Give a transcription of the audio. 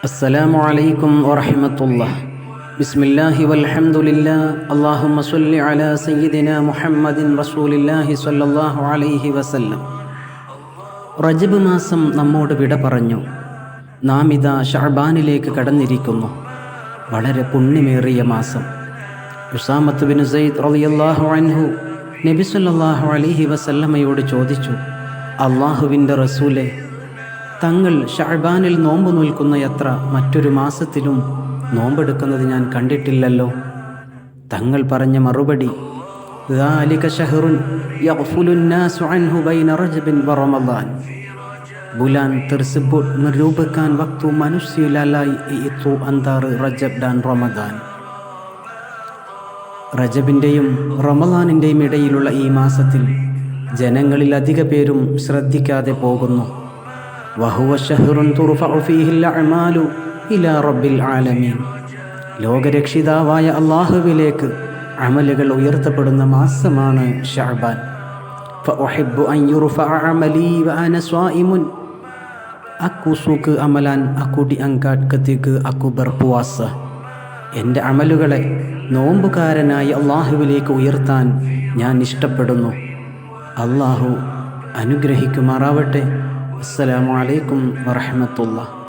അസ്സലാമു അലൈക്കും വറഹ്മത്തുള്ളാഹി. ബിസ്മില്ലാഹി വൽഹംദുലില്ലാഹ്. അല്ലാഹുമ്മ സ്വല്ലി അലാ സയ്യിദിനാ മുഹമ്മദിൻ റസൂലില്ലാഹി സ്വല്ലല്ലാഹു അലൈഹി വസല്ലം. റജബ് മാസം നമ്മോട് വിട പറഞ്ഞു. നാം ഇതാ ശഅബാനിലേക്ക് കടന്നിരിക്കുന്നു. വളരെ പുണ്യമേറിയ മാസം. ഉസാമത്ത് ബിൻ സയ്യിദ് റളിയല്ലാഹു അൻഹു നബി സ്വല്ലല്ലാഹു അലൈഹി വസല്ലമയോട് ചോദിച്ചു, അല്ലാഹുവിൻ്റെ റസൂലേ, തങ്ങൾ ശഅബാനിൽ നോമ്പ് നോൽക്കുന്നയത്ര മറ്റൊരു മാസത്തിലും നോമ്പെടുക്കുന്നത് ഞാൻ കണ്ടിട്ടില്ലല്ലോ. തങ്ങൾ പറഞ്ഞ മറുപടി, ദാലിക ശഹ്റുൻ യഗ്ഫുലു الناس عنه ബൈന റജബിൻ വറമദാൻ. ബുലാൻ tersebut merupakan waktu manusia lalai itu antara Rajab dan Ramadan. റജബിൻ്റെയും റമദാനിൻ്റെയും ഇടയിലുള്ള ഈ മാസത്തിൽ ജനങ്ങളിൽ അധിക പേരും ശ്രദ്ധിക്കാതെ പോകുന്നു. വഹുവ ശഹ്റുൻ തുർഫഉ ഫീഹിൽ അഅ്മാലു ഇലാ റബ്ബിൽ ആലമീൻ. ലോകരക്ഷിതാവായ അല്ലാഹുവിലേക്ക് അമലുകൾ ഉയർത്തപ്പെടുന്ന മാസമാണ് ശഅബാൻ. ഫഉഹിബ്ബു അൻ യുർഫഅ അമലി വഅന സ്വായിമുൻ. Aku suka amalan aku diangkat ketika aku berpuasa. എൻ്റെ അമലുകളെ നോമ്പുകാരനായി അല്ലാഹുവിലേക്ക് ഉയർത്താൻ ഞാൻ ഇഷ്ടപ്പെടുന്നു. അല്ലാഹു അനുഗ്രഹിക്കുമാറാവട്ടെ. അസ്സലാമു അലൈക്കും വറഹ്മത്തുള്ളാഹി.